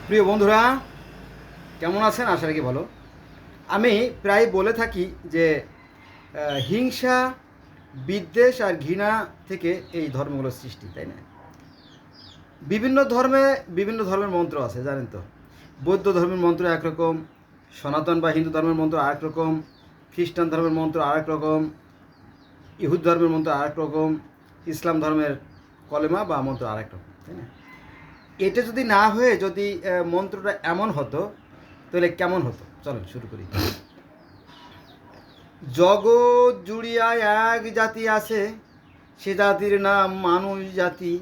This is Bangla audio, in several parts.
প্রিয় বন্ধুরা, কেমন আছেন? আশা রাখি ভালো। আমি প্রায় বলে থাকি যে হিংসা, বিদ্বেষ আর ঘৃণা থেকে এই ধর্মগুলোর সৃষ্টি, তাই না? বিভিন্ন ধর্মের মন্ত্র আছে, জানেন তো। বৌদ্ধ ধর্মের মন্ত্র একরকম, সনাতন বা হিন্দু ধর্মের মন্ত্র আরেক রকম, খ্রিস্টান ধর্মের মন্ত্র আরেক রকম, ইহুদ ধর্মের মন্ত্র আরেক রকম, ইসলাম ধর্মের কলেমা বা মন্ত্র আরেক রকম, তাই না? এটা যদি না হয়ে যদি মন্ত্রটা এমন হতো, তাহলে কেমন হতো? চলুন শুরু করি। জগৎ জুড়িয়া এক জাতি আছে, সে জাতির নাম মানুষ জাতি।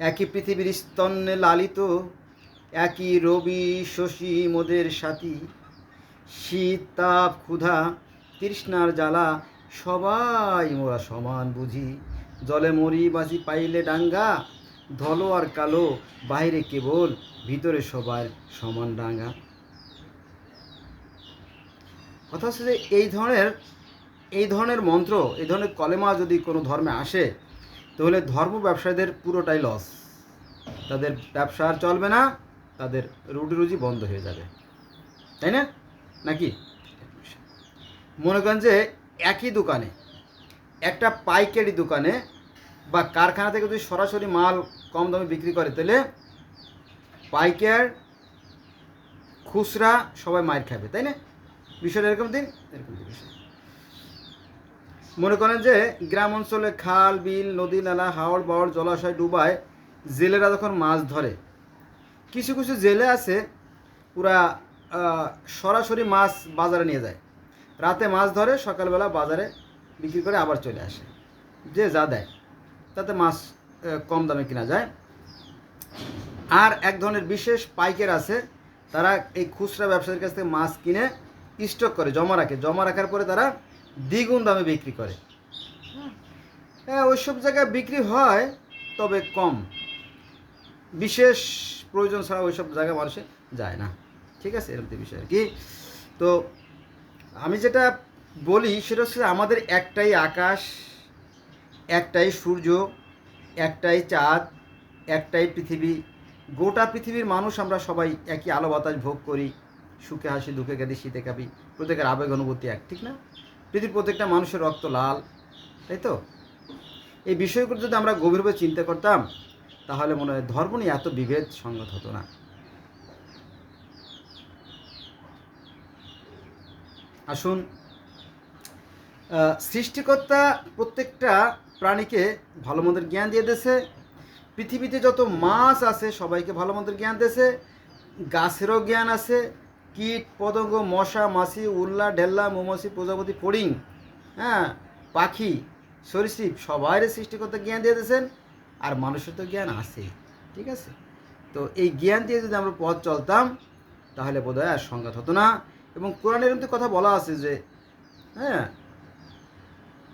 একই পৃথিবীর স্তন্যে লালিত, একই রবি শশী মোদের সাথী। শীত তাপ ক্ষুধা তৃষ্ণার জ্বালা, সবাই মোরা সমান বুঝি। জলে মরি বাঁচি পাইলে ডাঙ্গা, ধলো আর কালো বাইরে কেবল, ভিতরে সবার সমান ডাঙ্গা। কথা হচ্ছে যে এই ধরনের মন্ত্র, এই ধরনের কলেমা যদি কোনো ধর্মে আসে, তাহলে ধর্ম ব্যবসায়ীদের পুরোটাই লস। তাদের ব্যবসা আর চলবে না, তাদের রুটি রুজি বন্ধ হয়ে যাবে, তাই না? নাকি? মনে করেন যে একই দোকানে, একটা পাইকারি দোকানে বা কারখানা থেকে যদি সরাসরি মাল কম দামে বিক্রি করে, তাহলে পাইকার, খুচরা সবাই মার খাবে, তাই না? বিষয়টা এরকম দিন, এরকম দিন বিষয়। মনে করেন যে গ্রাম অঞ্চলে খাল বিল নদী নালা হাওড় বাওড় জলাশয় ডুবায় জেলেরা যখন মাছ ধরে, কিছু কিছু জেলে আছে পুরা সরাসরি মাছ বাজারে নিয়ে যায়। রাতে মাছ ধরে, সকালবেলা বাজারে বিক্রি করে আবার চলে আসে। যে যা দেয় তাতে মাছ কম দামে কেনা যায়। আর এক ধরনের বিশেষ পাইকার আছে, তারা এই খুচরা ব্যবসায়ীর কাছ থেকে মাছ কিনে স্টক করে, জমা রাখার পরে তারা দ্বিগুণ দামে বিক্রি করে। হ্যাঁ, ওইসব জায়গায় বিক্রি হয়, তবে কম। বিশেষ প্রয়োজন ছাড়া ওইসব জায়গায় মানুষে যায় না। ঠিক আছে, এরকম বিষয় আর কি। তো আমি যেটা বলি সেটা হচ্ছে আমাদের একটাই আকাশ, একটাই সূর্য, একটাই চাঁদ, একটাই পৃথিবী। গোটা পৃথিবীর মানুষ আমরা সবাই একই আলো বাতাস ভোগ করি। সুখে হাসি দুঃখে কাঁদি শীতে কাঁপি, প্রত্যেকের আবেগ অনুভূতি এক, ঠিক না? পৃথিবীর প্রত্যেকটা মানুষের রক্ত লাল, তাই তো? এই বিষয়গুলো যদি আমরা গভীরভাবে চিন্তা করতাম, তাহলে মনে হয় ধর্ম নিয়ে এত বিভেদ সংগত হতো না। আসুন, সৃষ্টিকর্তা প্রত্যেকটা প্রাণীকে ভালো মন্দের জ্ঞান দিয়ে দিয়েছে। পৃথিবীতে যত মাছ আছে সবাইকে ভালো মন্দের জ্ঞান দিয়েছে। গাছেরও জ্ঞান আছে, কীট পতঙ্গ মশা মাছি উল্লা ঢেল্লা মৌমাছি প্রজাপতি ফড়িং, হ্যাঁ, পাখি সরীসৃপ সবাইয়ের সৃষ্টিকর্তা জ্ঞান দিয়ে দিয়েছেন। আর মানুষের তো জ্ঞান আছেই, ঠিক আছে? তো এই জ্ঞান দিয়ে যদি আমরা পথ চলতাম, তাহলে বোধহয় আর সংঘাত হতো না। এবং কোরআনের মধ্যে কথা বলা আছে যে, হ্যাঁ,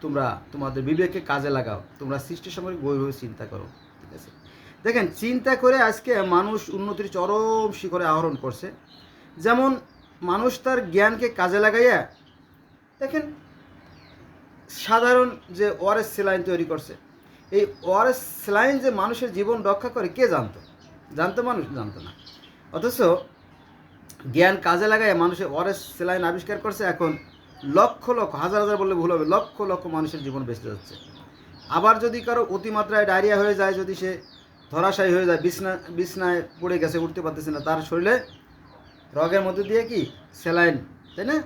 তোমরা তোমাদের বিবেককে কাজে লাগাও, তোমরা সৃষ্টির সম্পর্কে গভীরভাবে চিন্তা করো, ঠিক আছে? দেখেন, চিন্তা করে আজকে মানুষ উন্নতির চরম শিখরে আহরণ করছে। যেমন মানুষ তার জ্ঞানকে কাজে লাগাইয়া, দেখেন, সাধারণ যে ওআরএস স্যালাইন তৈরি করছে। এই ওআরএস স্যালাইন যে মানুষের জীবন রক্ষা করে, কে জানতো? জানতো মানুষ? জানতো না। অথচ জ্ঞান কাজে লাগায় মানুষের ওআরএস স্যালাইন আবিষ্কার করছে। এখন লক্ষ লক্ষ, হাজার হাজার বললে ভুল হবে, লক্ষ লক্ষ মানুষের জীবন বেঁচে যাচ্ছে। আবার যদি কারো অতিমাত্রায় ডায়রিয়া হয়ে যায়, যদি সে ধরাশায়ী হয়ে যায়, বিছনায় পড়ে গেছে, উঠতে পারতেছে না, তার শরীরে রগের মধ্যে দিয়ে কি স্যালাইন, তাই না,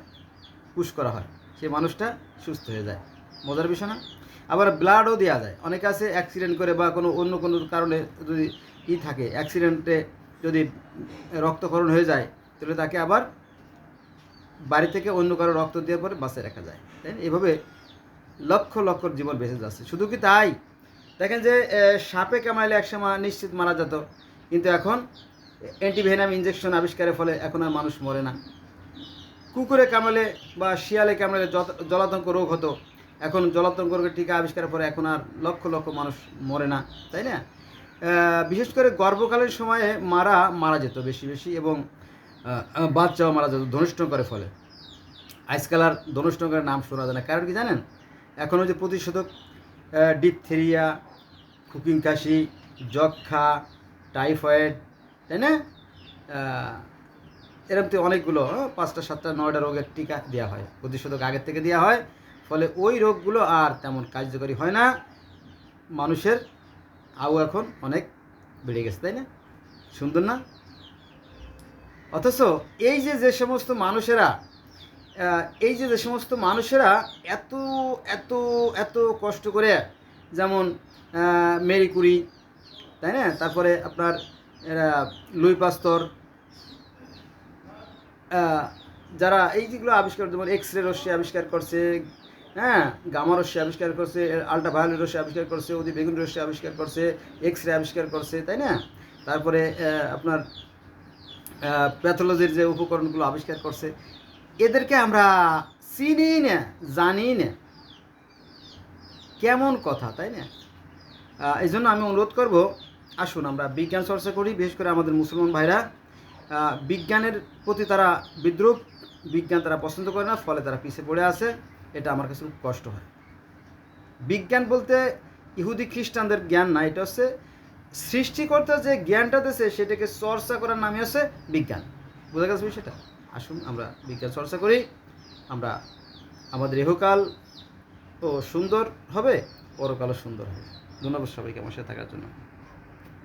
পুশ করা হয়, সেই মানুষটা সুস্থ হয়ে যায়। মজার বিষয় না? আবার ব্লাডও দেওয়া যায়। অনেকে আছে অ্যাক্সিডেন্ট করে বা অন্য কোনো কারণে যদি থাকে, অ্যাক্সিডেন্টে যদি রক্তক্ষরণ হয়ে যায়, তাহলে তাকে আবার বাড়ি থেকে অন্য কারো রক্ত দেওয়ার পরে বাঁচিয়ে রাখা যায়, তাই না? এভাবে লক্ষ লক্ষ জীবন বেঁচে যাচ্ছে। শুধু কি তাই, দেখেন যে সাপে কামড়ালে একসময় নিশ্চিত মারা যেত, কিন্তু এখন অ্যান্টিভেনাম ইঞ্জেকশন আবিষ্কারের ফলে এখন আর মানুষ মরে না। কুকুরে কামড়ালে বা শিয়ালে কামড়ালে জলাতঙ্ক রোগ হতো, এখন জলাতঙ্ক রোগের টিকা আবিষ্কারের পরে এখন আর লক্ষ লক্ষ মানুষ মরে না, তাই না? বিশেষ করে গর্ভকালীন সময়ে মারা যেত বেশি বেশি, এবং বাচ্চাও মারা যেত ধনুষ্টঙ্করের ফলে। আজকাল আর ধনুষ্টঙ্করের নাম শোনা যায় না। কারণ কি জানেন? এখন ওই যে প্রতিষেধক, ডিপথেরিয়া, খুকিং কাশি, যক্ষা, টাইফয়েড, তাই না, এরকম তো অনেকগুলো 5টা 7টা 9টা রোগের টিকা দেওয়া হয়, প্রতিষেধক আগের থেকে দেওয়া হয়, ফলে ওই রোগগুলো আর তেমন কার্যকরী হয় না। মানুষের আয়ু এখন অনেক বেড়ে গেছে, তাই না? সুন্দর না? অথচ এই যে সমস্ত মানুষেরা যে সমস্ত মানুষেরা এত এত এত কষ্ট করে, যেমন মেরি কুরি, তাই না, তারপরে আপনার এরা লুই পাস্তর, যারা এই যেগুলো আবিষ্কার, যেমন এক্স রে রশ্মি আবিষ্কার করছে, হ্যাঁ, গামা রশ্মি আবিষ্কার করছে, আল্ট্রাভায়োলেট রশ্মি আবিষ্কার করছে, অতি বেগুন রশ্মি আবিষ্কার করছে, এক্স রে আবিষ্কার করছে, তাই না? তারপরে আপনার প্যাথোলজির যে উপকরণগুলো আবিষ্কার করছে, এদেরকে আমরা চিনি না, জানি না। কেমন কথা, তাই না? এই জন্য আমি অনুরোধ করব, আসুন আমরা বিজ্ঞান চর্চা করি। বিশেষ করে আমাদের মুসলমান ভাইরা বিজ্ঞানের প্রতি তারা বিদ্রুপ, বিজ্ঞান তারা পছন্দ করে না, ফলে তারা পিছিয়ে পড়ে আছে। এটা আমার কাছে খুব কষ্ট হয়। বিজ্ঞান বলতে ইহুদি খ্রিস্টানদের জ্ঞান না, এটা হচ্ছে সৃষ্টিকর্তা যে জ্ঞানটা দিয়েছে সেটাকে চর্চা করার নামই হচ্ছে বিজ্ঞান। বোঝা গেছে বিষয়টা? আসুন আমরা বিজ্ঞান চর্চা করি। আমরা আমাদের ইহকাল ও সুন্দর হবে, পরকালও সুন্দর হবে। ধন্যবাদ সবাইকে আমার সাথে থাকার জন্য।